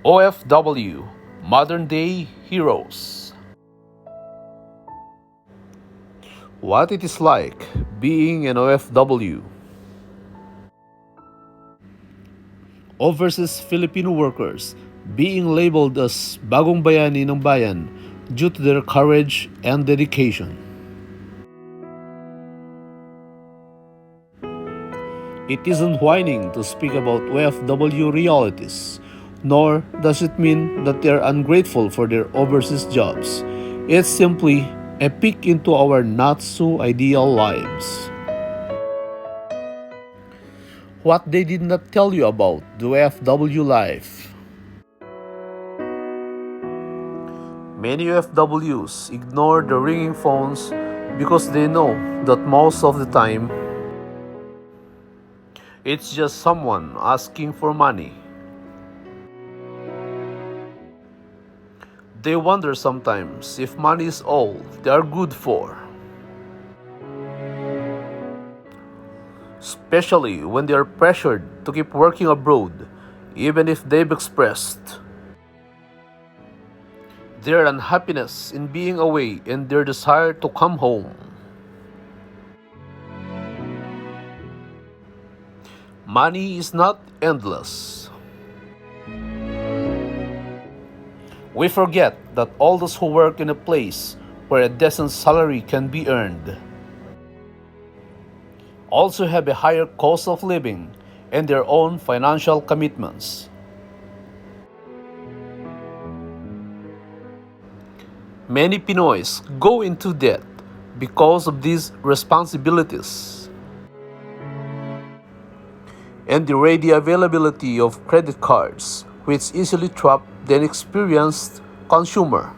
OFW, Modern Day Heroes. What it is like being an OFW. Overseas Filipino workers being labeled as bagong bayani ng bayan due to their courage and dedication. It isn't whining to speak about OFW realities, nor does it mean that they are ungrateful for their overseas jobs. It's simply a peek into our not-so-ideal lives. What they did not tell you about the OFW life. Many OFWs ignore the ringing phones because they know that most of the time, it's just someone asking for money. They wonder sometimes if money is all they are good for. Especially when they are pressured to keep working abroad, even if they've expressed their unhappiness in being away and their desire to come home. Money is not endless. We forget that all those who work in a place where a decent salary can be earned also have a higher cost of living and their own financial commitments. Many Pinoys go into debt because of these responsibilities and the ready availability of credit cards, which easily trap the inexperienced consumer.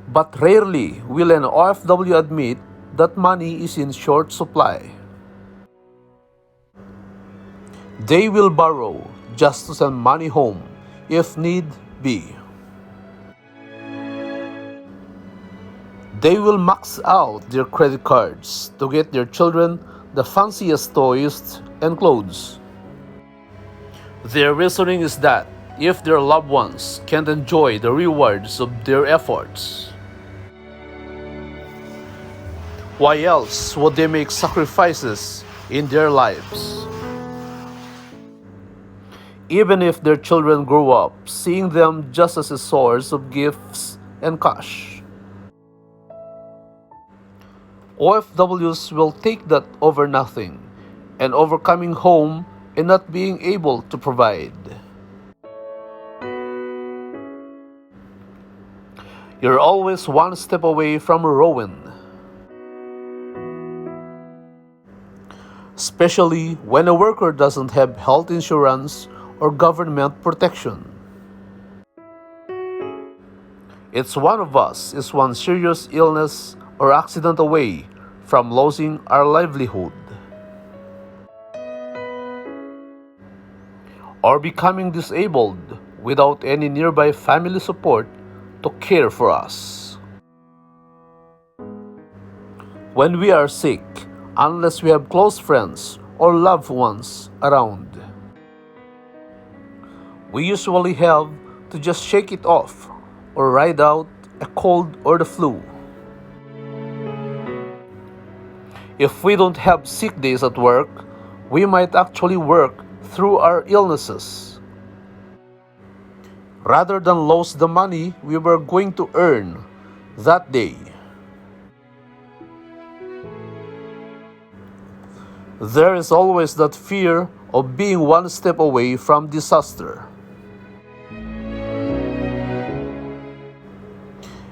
But rarely will an OFW admit that money is in short supply. They will borrow just to send money home if need be. They will max out their credit cards to get their children the fanciest toys and clothes. Their reasoning is that if their loved ones can't enjoy the rewards of their efforts, why else would they make sacrifices in their lives? Even if their children grow up seeing them just as a source of gifts and cash, OFWs will take that over nothing and over coming home and not being able to provide. You're always one step away from ruin, especially when a worker doesn't have health insurance or government protection. It's one of us is one serious illness or accident away from losing our livelihood or becoming disabled without any nearby family support to care for us. When we are sick, unless we have close friends or loved ones around, we usually have to just shake it off or ride out a cold or the flu. If we don't have sick days at work, we might actually work through our illnesses rather than lose the money we were going to earn that day. There is always that fear of being one step away from disaster.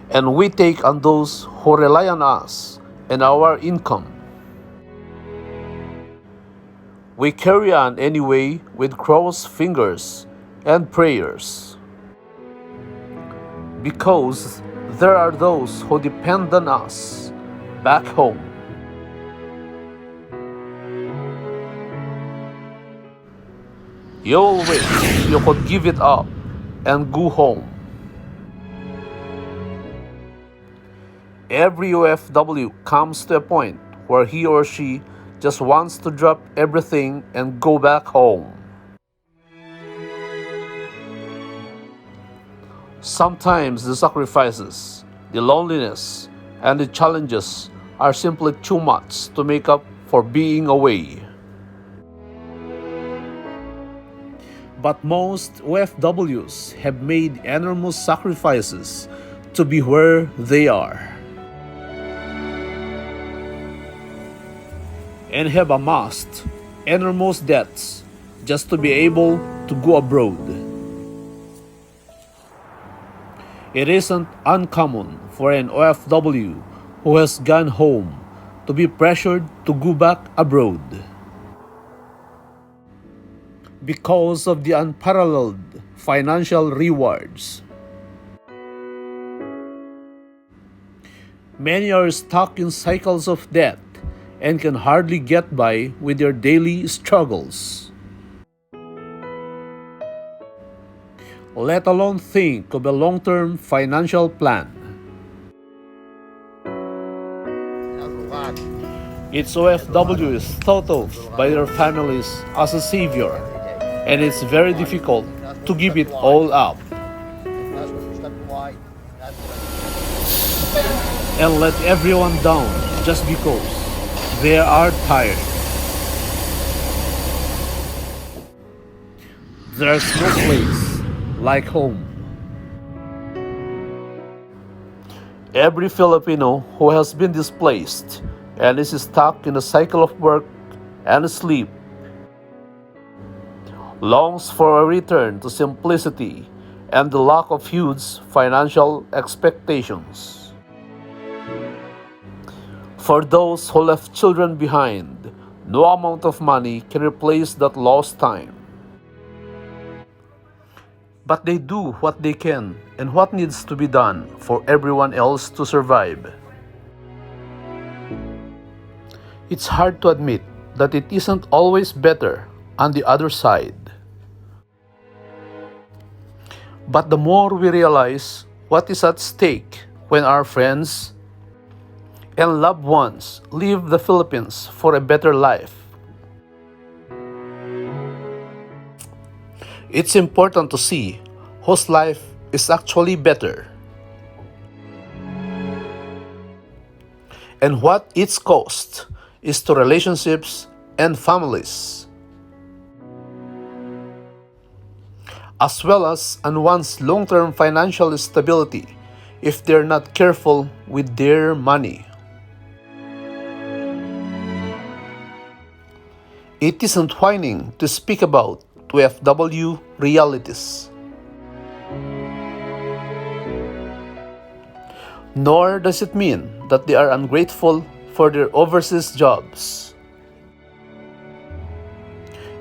And we take on those who rely on us and our income. We carry on anyway with crossed fingers and prayers, because there are those who depend on us back home. You will wish you could give it up and go home. Every OFW comes to a point where he or she just wants to drop everything and go back home. Sometimes the sacrifices, the loneliness, and the challenges are simply too much to make up for being away. But most OFWs have made enormous sacrifices to be where they are, and have amassed enormous debts just to be able to go abroad. It isn't uncommon for an OFW who has gone home to be pressured to go back abroad because of the unparalleled financial rewards. Many are stuck in cycles of debt and can hardly get by with their daily struggles, let alone think of a long-term financial plan. Its OFW is thought of by their families as a savior, and it's very difficult to give it all up and let everyone down just because they are tired. There's no place like home. Every Filipino who has been displaced and is stuck in a cycle of work and sleep longs for a return to simplicity and the lack of huge financial expectations. For those who left children behind, no amount of money can replace that lost time. But they do what they can and what needs to be done for everyone else to survive. It's hard to admit that it isn't always better on the other side. But the more we realize what is at stake when our friends and loved ones leave the Philippines for a better life, it's important to see whose life is actually better and what its cost is to relationships and families, as well as on one's long-term financial stability if they're not careful with their money. It isn't whining to speak about OFW realities, nor does it mean that they are ungrateful for their overseas jobs.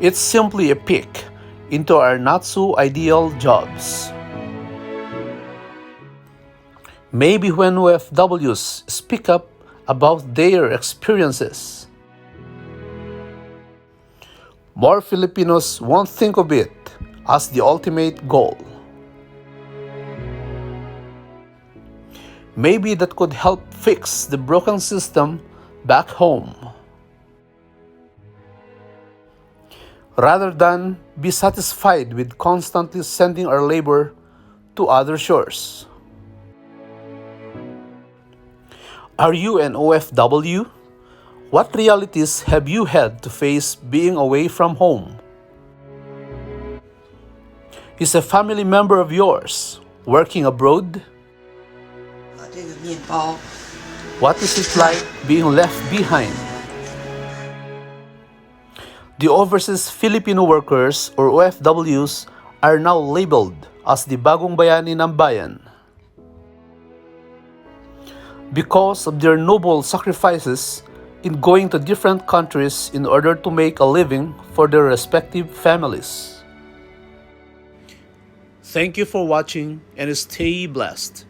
It's simply a peek into our not-so-ideal jobs. Maybe when OFWs speak up about their experiences, more Filipinos won't think of it as the ultimate goal. Maybe that could help fix the broken system back home, rather than be satisfied with constantly sending our labor to other shores. Are you an OFW? What realities have you had to face being away from home? Is a family member of yours working abroad? What is it like being left behind? The overseas Filipino workers or OFWs are now labeled as the bagong bayani ng bayan because of their noble sacrifices in going to different countries in order to make a living for their respective families. Thank you for watching and stay blessed.